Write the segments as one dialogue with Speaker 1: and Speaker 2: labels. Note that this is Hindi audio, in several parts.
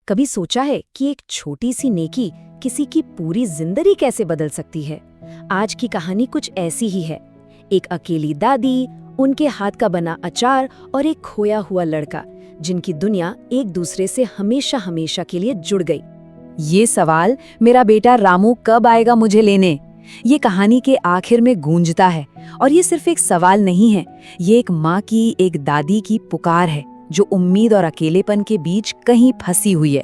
Speaker 1: कभी सोचा है कि एक छोटी सी नेकी किसी की पूरी जिंदगी कैसे बदल सकती है? आज की कहानी कुछ ऐसी ही है। एक अकेली दादी, उनके हाथ का बना अचार और एक खोया हुआ लड़का, जिनकी दुनिया एक दूसरे से हमेशा हमेशा के लिए जुड़ गई। ये सवाल, मेरा बेटा रामू कब आएगा मुझे लेने, ये कहानी के आखिर में गूंजता है। और ये सिर्फ एक सवाल नहीं है, ये एक माँ की, एक दादी की पुकार है जो उम्मीद और अकेलेपन के बीच कहीं फंसी हुई है।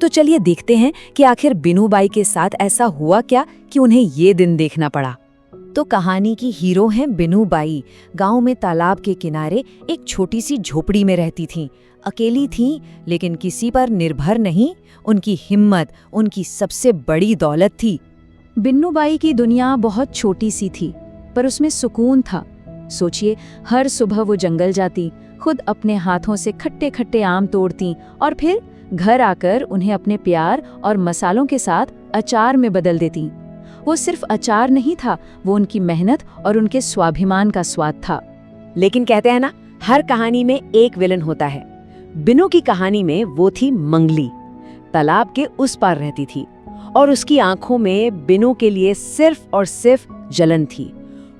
Speaker 1: तो चलिए देखते हैं कि आखिर बिनू बाई के साथ ऐसा हुआ क्या कि उन्हें ये दिन देखना पड़ा। तो कहानी की हीरो हैं बिनू बाई। गांव में तालाब के किनारे एक छोटी सी झोपड़ी में रहती थीं। अकेली थीं, लेकिन किसी पर निर्भर नहीं। उनकी हिम्मत उनकी सबसे बड़ी दौलत थी। बिन्नू बाई की दुनिया बहुत छोटी सी थी, पर उसमें सुकून था। सोचिए, हर सुबह वो जंगल जाती, खुद अपने हाथों से खट्टे खट्टे आम तोड़ती और फिर घर आकर उन्हें अपने प्यार और मसालों के साथ अचार में बदल देती। वो सिर्फ अचार नहीं था, वो उनकी मेहनत और उनके स्वाभिमान का स्वाद था।
Speaker 2: लेकिन कहते हैं ना, हर कहानी में एक विलन होता है। बिनू की कहानी में वो थी मंगली। तालाब के उस पार रहती थी और उसकी आंखों में बिनू के लिए सिर्फ और सिर्फ जलन थी।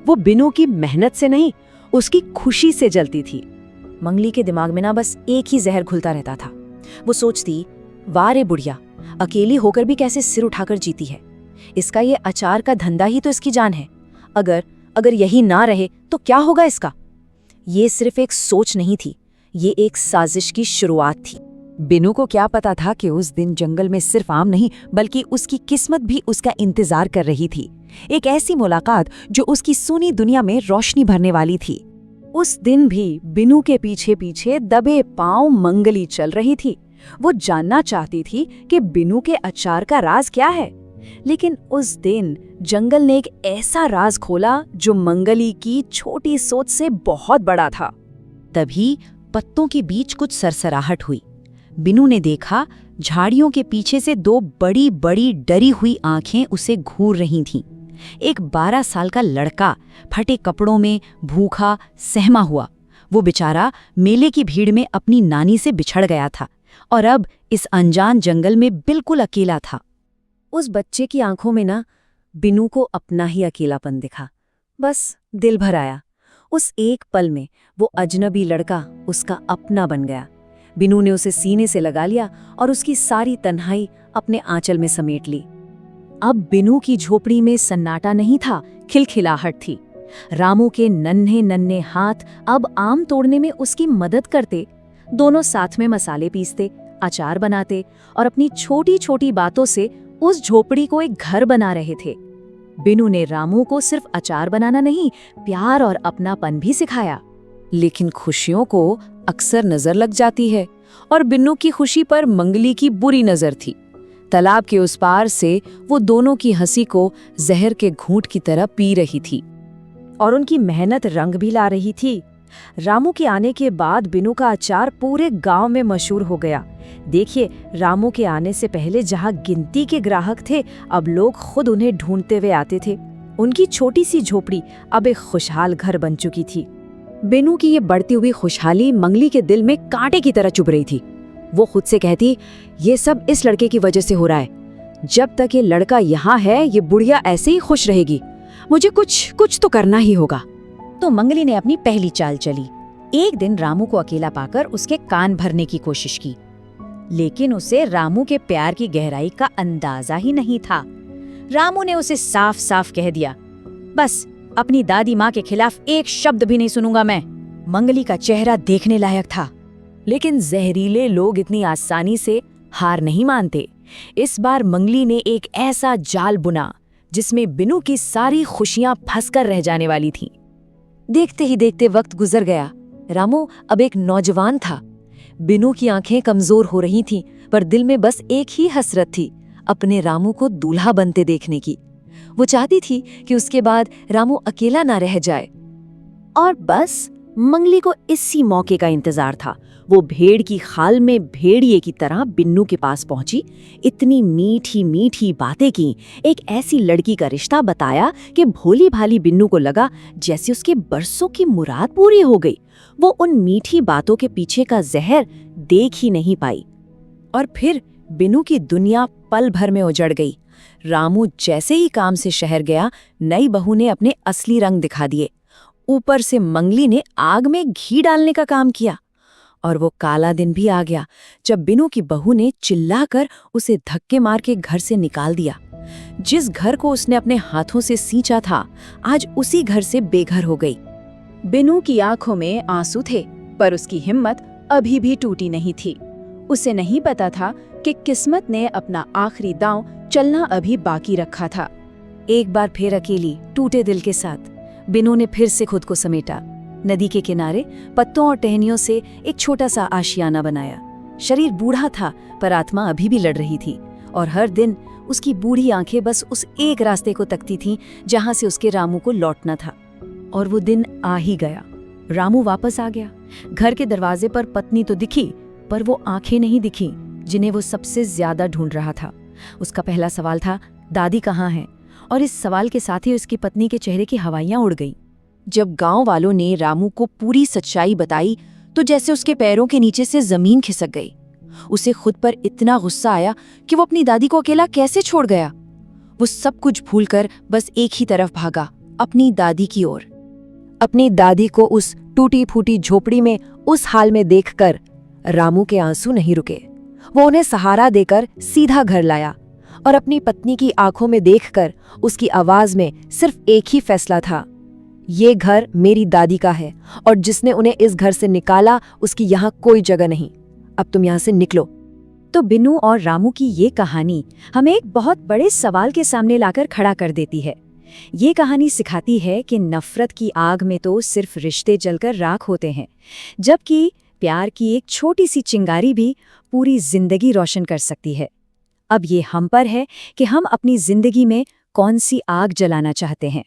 Speaker 2: वो बिनू की मेहनत से नहीं, उसकी खुशी से जलती थी।
Speaker 1: मंगली के दिमाग में ना बस एक ही जहर घुलता रहता था। वो सोचती, वाह रे बुढ़िया, अकेली होकर भी कैसे सिर उठाकर जीती है। इसका ये अचार का धंधा ही तो इसकी जान है। अगर यही ना रहे तो क्या होगा इसका। ये सिर्फ एक सोच नहीं थी, ये एक साजिश की शुरुआत थी।
Speaker 2: बिनू को क्या पता था कि उस दिन जंगल में सिर्फ आम नहीं, बल्कि उसकी किस्मत भी उसका इंतजार कर रही थी। एक ऐसी मुलाकात जो उसकी सूनी दुनिया में रोशनी भरने वाली थी। उस दिन भी बिनू के पीछे पीछे दबे पांव मंगली चल रही थी। वो जानना चाहती थी कि बिनू के अचार का राज क्या है। लेकिन उस दिन जंगल ने एक ऐसा राज खोला जो मंगली की छोटी सोच से बहुत बड़ा था।
Speaker 1: तभी पत्तों के बीच कुछ सरसराहट हुई। बिनू ने देखा, झाड़ियों के पीछे से दो बड़ी बड़ी डरी हुई आंखें उसे घूर रही थीं। एक 12 साल का लड़का, फटे कपड़ों में, भूखा, सहमा हुआ। वो बेचारा मेले की भीड़ में अपनी नानी से बिछड़ गया था और अब इस अनजान जंगल में बिल्कुल अकेला था। उस बच्चे की आंखों में ना बिनू को अपना ही अकेलापन दिखा। बस दिल भर आया। उस एक पल में वो अजनबी लड़का उसका अपना बन गया। बिनू ने उसे सीने से लगा लिया और उसकी सारी तन्हाई अपने आंचल में समेट ली। अब बिनू की झोपड़ी में सन्नाटा नहीं था, खिलखिलाहट थी। रामू के नन्हे नन्हे हाथ अब आम तोड़ने में उसकी मदद करते। दोनों साथ में मसाले पीसते, अचार बनाते और अपनी छोटी छोटी बातों से उस झोपड़ी को एक घर बना रहे थे। बिनू ने रामू को सिर्फ अचार बनाना नहीं, प्यार और अपनापन भी सिखाया। लेकिन खुशियों को अक्सर नजर लग जाती है और बिन्नू की खुशी पर मंगली की बुरी नजर थी। तालाब के उस पार से वो दोनों की हंसी को जहर के घूंट की तरह पी रही थी और उनकी मेहनत रंग भी ला रही थी। रामू के आने के बाद बिनू का अचार पूरे गांव में मशहूर हो गया। देखिए, रामू के आने से पहले जहां गिनती के ग्राहक थे, अब लोग खुद उन्हें ढूंढते हुए आते थे। उनकी छोटी सी झोपड़ी अब एक खुशहाल घर बन चुकी थी। बिनू की ये बढ़ती हुई खुशहाली मंगली के दिल में कांटे की तरह चुभ रही थी। वो खुद से कहती, ये सब इस लड़के की वजह से हो रहा है। जब तक ये लड़का यहाँ है, ये बुढ़िया ऐसे ही खुश रहेगी। मुझे कुछ तो करना ही होगा। तो मंगली ने अपनी पहली चाल चली। एक दिन रामू को अकेला पाकर उसके कान भरने की कोशिश की, लेकिन उसे रामू के प्यार की गहराई का अंदाजा ही नहीं था। रामू ने उसे साफ साफ कह दिया, बस अपनी दादी माँ के खिलाफ एक शब्द भी नहीं सुनूंगा मैं। मंगली का चेहरा देखने लायक था, लेकिन जहरीले लोग इतनी आसानी से हार नहीं मानते। इस बार मंगली ने एक ऐसा जाल बुना जिसमें बिनू की सारी खुशियां फंसकर रह जाने वाली थीं। देखते ही देखते वक्त गुजर गया। रामू अब एक नौजवान था। बिनू की आंखें कमजोर हो रही थीं, पर दिल में बस एक ही हसरत थी, अपने रामू को दूल्हा बनते देखने की। वो चाहती थी कि उसके बाद रामू अकेला ना रह जाए। और बस मंगली को इसी मौके का इंतजार था। वो भेड़ की खाल में भेड़िए की तरह बिन्नू के पास पहुंची, इतनी मीठी मीठी बातें की, एक ऐसी लड़की का रिश्ता बताया कि भोली भाली बिन्नू को लगा जैसे उसके बरसों की मुराद पूरी हो गई। वो उन मीठी बातों के पीछे का जहर देख ही नहीं पाई। और फिर बिनू की दुनिया पल भर में उजड़ गई। रामू जैसे ही काम से शहर गया, नई बहू ने अपने असली रंग दिखा दिए। ऊपर से मंगली ने आग में घी डालने का काम किया। और वो काला दिन भी आ गया जब बिनू की बहू ने चिल्लाकर उसे धक्के मार के घर से निकाल दिया। जिस घर को उसने अपने हाथों से सींचा था, आज उसी घर से बेघर हो गई।
Speaker 3: बिनू की आंखों में आंसू थे, पर उसकी हिम्मत अभी भी टूटी नहीं थी। उसे नहीं पता था कि किस्मत ने अपना आखिरी दांव चलना अभी बाकी रखा था।
Speaker 1: एक बार फिर अकेली, टूटे दिल के साथ बिनू ने फिर से खुद को समेटा। नदी के किनारे पत्तों और टहनियों से एक छोटा सा आशियाना बनाया। शरीर बूढ़ा था, पर आत्मा अभी भी लड़ रही थी। और हर दिन उसकी बूढ़ी आंखें बस उस एक रास्ते को तकती थीं जहां से उसके रामू को लौटना था। और वो दिन आ ही गया। रामू वापस आ गया। घर के दरवाजे पर पत्नी तो दिखी, पर वो आंखें नहीं दिखी जिन्हें वो सबसे ज्यादा ढूंढ रहा था। उसका पहला सवाल था, दादी कहाँ है? और इस सवाल के साथ ही उसकी पत्नी के चेहरे की हवाइयां उड़ गईं। जब गांव वालों ने रामू को पूरी सच्चाई बताई तो जैसे उसके पैरों के नीचे से जमीन खिसक गई। उसे खुद पर इतना गुस्सा आया कि वो अपनी दादी को अकेला कैसे छोड़ गया। वो सब कुछ भूलकर बस एक ही तरफ भागा, अपनी दादी की ओर।
Speaker 2: अपनी दादी को उस टूटी फूटी झोपड़ी में उस हाल में देखकर रामू के आंसू नहीं रुके। वो उन्हें सहारा देकर सीधा घर लाया और अपनी पत्नी की आंखों में देखकर उसकी आवाज में सिर्फ एक ही फैसला था, ये घर मेरी दादी का है और जिसने उन्हें इस घर से निकाला उसकी यहाँ कोई जगह नहीं। अब तुम यहाँ से निकलो।
Speaker 1: तो बिनू और रामू की ये कहानी हमें एक बहुत बड़े सवाल के सामने लाकर खड़ा कर देती है। ये कहानी सिखाती है कि नफरत की आग में तो सिर्फ रिश्ते जलकर राख होते हैं, जबकि प्यार की एक छोटी सी चिंगारी भी पूरी जिंदगी रोशन कर सकती है। अब ये हम पर है कि हम अपनी जिंदगी में कौन सी आग जलाना चाहते हैं।